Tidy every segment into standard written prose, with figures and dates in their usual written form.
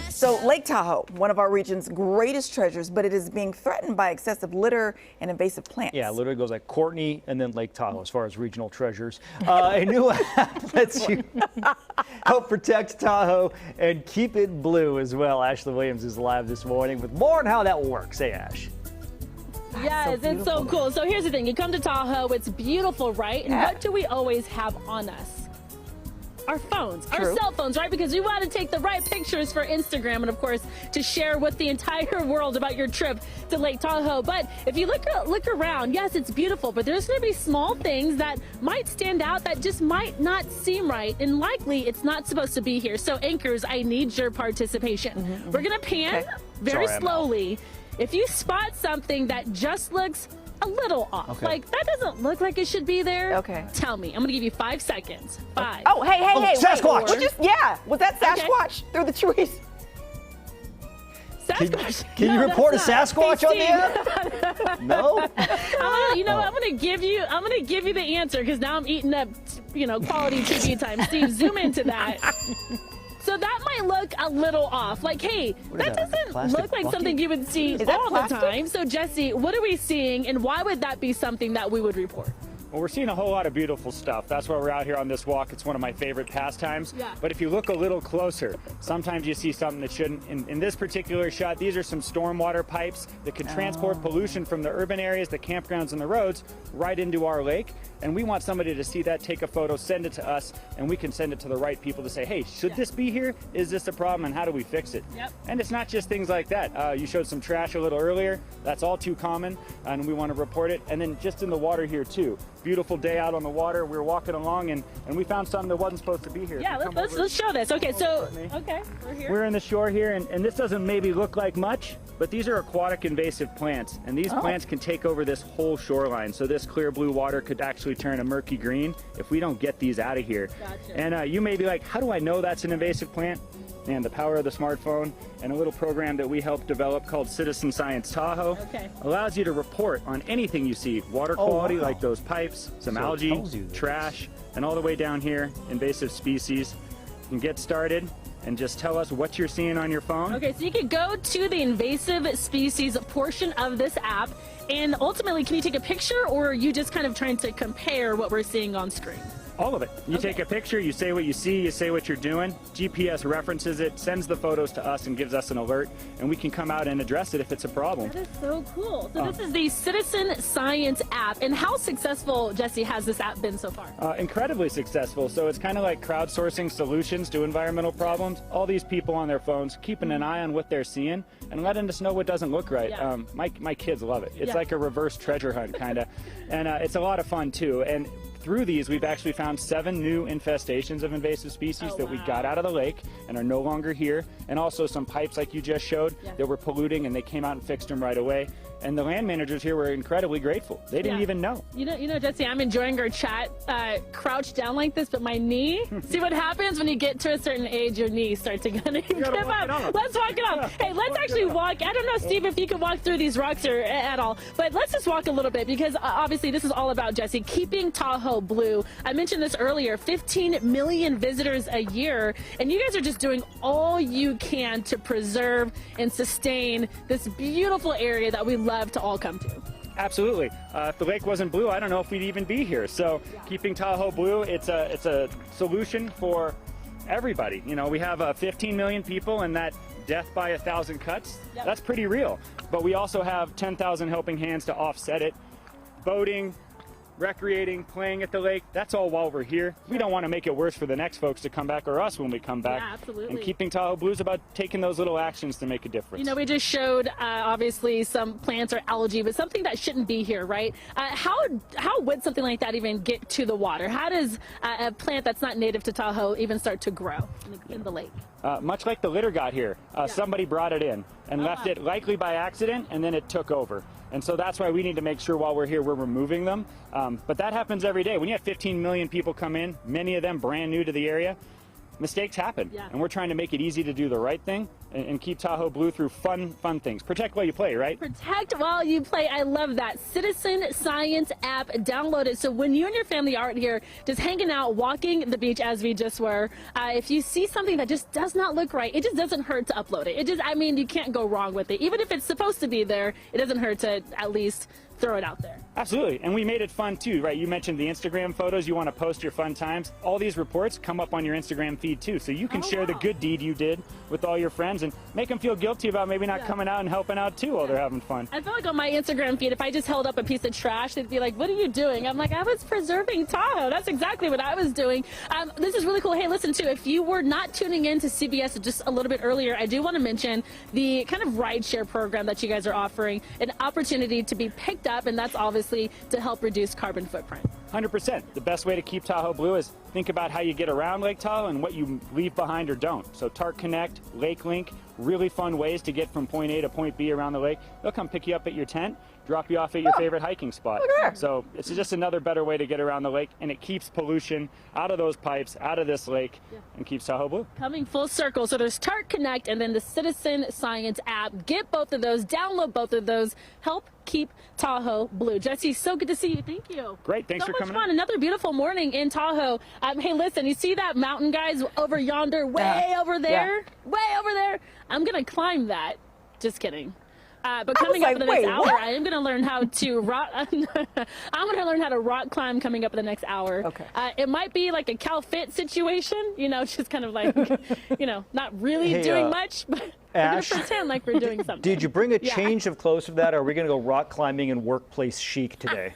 So Lake Tahoe, one of our region's greatest treasures, but it is being threatened by excessive litter and invasive plants. Yeah, literally goes like Courtney and then Lake Tahoe as far as regional treasures. A new app lets you help protect Tahoe and keep it blue as well. Ashley Williams is live this morning with more on how that works. Hey, Ash. Yes, it's so cool. So here's the thing. You come to Tahoe, it's beautiful, right? And what do we always have on us? Our phones, our cell phones, right? Because we want to take the right pictures for Instagram and, of course, to share with the entire world about your trip to Lake Tahoe. But if you look around, yes, it's beautiful, but there's going to be small things that might stand out that just might not seem right, and likely it's not supposed to be here. So, anchors, I need your participation. We're going to pan very slowly. If you spot something that just looks a little off, like that doesn't look like it should be there, tell me. I'm gonna give you 5 seconds. 5. Oh, hey, Sasquatch! Was that Sasquatch through the trees? Sasquatch. Can you report a Sasquatch on the app? No. I'm gonna give you the answer because now I'm eating up, quality TV time. Steve, zoom into that. So that might look a little off. Like, hey, that doesn't look like something you would see all the time. So, Jesse, what are we seeing, and why would that be something that we would report? Well, we're seeing a whole lot of beautiful stuff. That's why we're out here on this walk. It's one of my favorite pastimes. Yeah. But if you look a little closer, sometimes you see something that shouldn't. In this particular shot, these are some stormwater pipes that can transport pollution from the urban areas, the campgrounds, and the roads right into our lake. And we want somebody to see that, take a photo, send it to us, and we can send it to the right people to say, hey, should this be here? Is this a problem, and how do we fix it? And it's not just things like that. You showed some trash a little earlier. That's all too common, and we want to report it. And then just in the water here, too. Beautiful day out on the water. We were walking along, and we found something that wasn't supposed to be here. Yeah, let's show this. Okay, so, we're here. We're in the shore here, and this doesn't maybe look like much, but these are aquatic invasive plants, and these plants can take over this whole shoreline. So this clear blue water could actually turn a murky green if we don't get these out of here. And you may be like, how do I know that's an invasive plant? And the power of the smartphone and a little program that we helped develop called Citizen Science Tahoe allows you to report on anything you see. Water quality, like those pipes, some algae, trash, and all the way down here, invasive species. You can get started and just tell us what you're seeing on your phone. Okay, so you can go to the invasive species portion of this app, and ultimately, can you take a picture, or are you just kind of trying to compare what we're seeing on screen? All of it. You take a picture, you say what you see, you say what you're doing. GPS references it, sends the photos to us, and gives us an alert, and we can come out and address it if it's a problem. That is so cool. So this is the Citizen Science app, and how successful, Jesse, has this app been so far? Incredibly successful. So it's kind of like crowdsourcing solutions to environmental problems. All these people on their phones keeping an eye on what they're seeing and letting us know what doesn't look right. My kids love it. It's like a reverse treasure hunt, kind of, and it's a lot of fun too. And through these, we've actually found 7 new infestations of invasive species that we got out of the lake and are no longer here, and also some pipes like you just showed that were polluting, and they came out and fixed them right away. And the land managers here were incredibly grateful. They didn't even know. You know, Jesse, I'm enjoying our chat crouched down like this, but my knee, see what happens when you get to a certain age, your knees start to kind of give up. Let's walk it off. Hey, let's actually walk. I don't know, Steve, if you can walk through these rocks or at all, but let's just walk a little bit, because obviously this is all about, Jesse, keeping Tahoe blue. I mentioned this earlier, 15 million visitors a year, and you guys are just doing all you can to preserve and sustain this beautiful area that we love to all come to. Absolutely. If the lake wasn't blue, I don't know if we'd even be here. So keeping Tahoe blue, it's a solution for everybody. You know, we have 15 million people, and that death by 1,000 cuts, that's pretty real. But we also have 10,000 helping hands to offset it. Boating, recreating, playing at the lake, that's all while we're here. We don't want to make it worse for the next folks to come back, or us when we come back. Absolutely. And keeping Tahoe blue is about taking those little actions to make a difference. You know, we just showed obviously some plants or algae, but something that shouldn't be here, right? How would something like that even get to the water? How does a plant that's not native to Tahoe even start to grow in the lake? Much like the litter got here, somebody brought it in and left it likely by accident, and then it took over. And so that's why we need to make sure while we're here we're removing them. But that happens every day. When you have 15 million people come in, many of them brand new to the area, mistakes happen. Yeah. And we're trying to make it easy to do the right thing and keep Tahoe blue through fun things. Protect while you play, right? Protect while you play. I love that. Citizen Science app, download it. So when you and your family aren't here, just hanging out, walking the beach as we just were, if you see something that just does not look right, it just doesn't hurt to upload it. I mean, you can't go wrong with it. Even if it's supposed to be there, it doesn't hurt to at least throw it out there. Absolutely, and we made it fun too, right? You mentioned the Instagram photos. You want to post your fun times. All these reports come up on your Instagram feed too, so you can share the good deed you did with all your friends and make them feel guilty about maybe not coming out and helping out too while they're having fun. I feel like on my Instagram feed, if I just held up a piece of trash, they'd be like, "What are you doing?" I'm like, "I was preserving Tahoe." That's exactly what I was doing. This is really cool. Hey, listen too, if you were not tuning in to CBS just a little bit earlier, I do want to mention the kind of rideshare program that you guys are offering, an opportunity to be picked up, and that's obviously to help reduce carbon footprint. 100%. The best way to keep Tahoe blue is think about how you get around Lake Tahoe and what you leave behind or don't. So Tart Connect, Lake Link, really fun ways to get from point A to point B around the lake. They'll come pick you up at your tent, drop you off at your favorite hiking spot. So it's just another better way to get around the lake, and it keeps pollution out of those pipes, out of this lake, and keeps Tahoe blue. Coming full circle. So there's Tart Connect and then the Citizen Science app. Get both of those, download both of those, help keep Tahoe blue. Jesse, so good to see you. Thank you. Great, thanks for coming So much fun. Another beautiful morning in Tahoe. Hey, listen, you see that mountain, guys, over yonder, way over there? Way over there? I'm going to climb that. Just kidding. But coming up in the next hour, I am going to learn how to rock. I'm going to learn how to rock climb coming up in the next hour. Okay. It might be like a Cal Fit situation, you know, just kind of like, you know, not really doing much, but we're going to pretend like we're doing something. Did you bring a change of clothes for that, or are we going to go rock climbing in workplace chic today?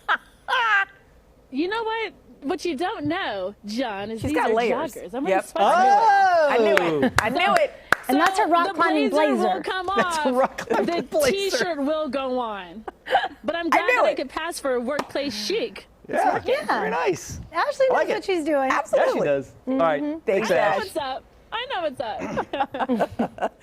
You know what? What you don't know, John, is She's these got are layers. joggers. I'm Yep. I knew it. I knew it. And that's a rock climbing the blazer. will come off. That's a rock climbing the blazer. T-shirt will go on. But I'm glad that I could pass for workplace chic. Yeah, Yeah. very nice. Ashley knows like it. what she's doing. Yeah, Absolutely. she does. All right, thanks, Thanks, I know Ash. what's up. I know what's up.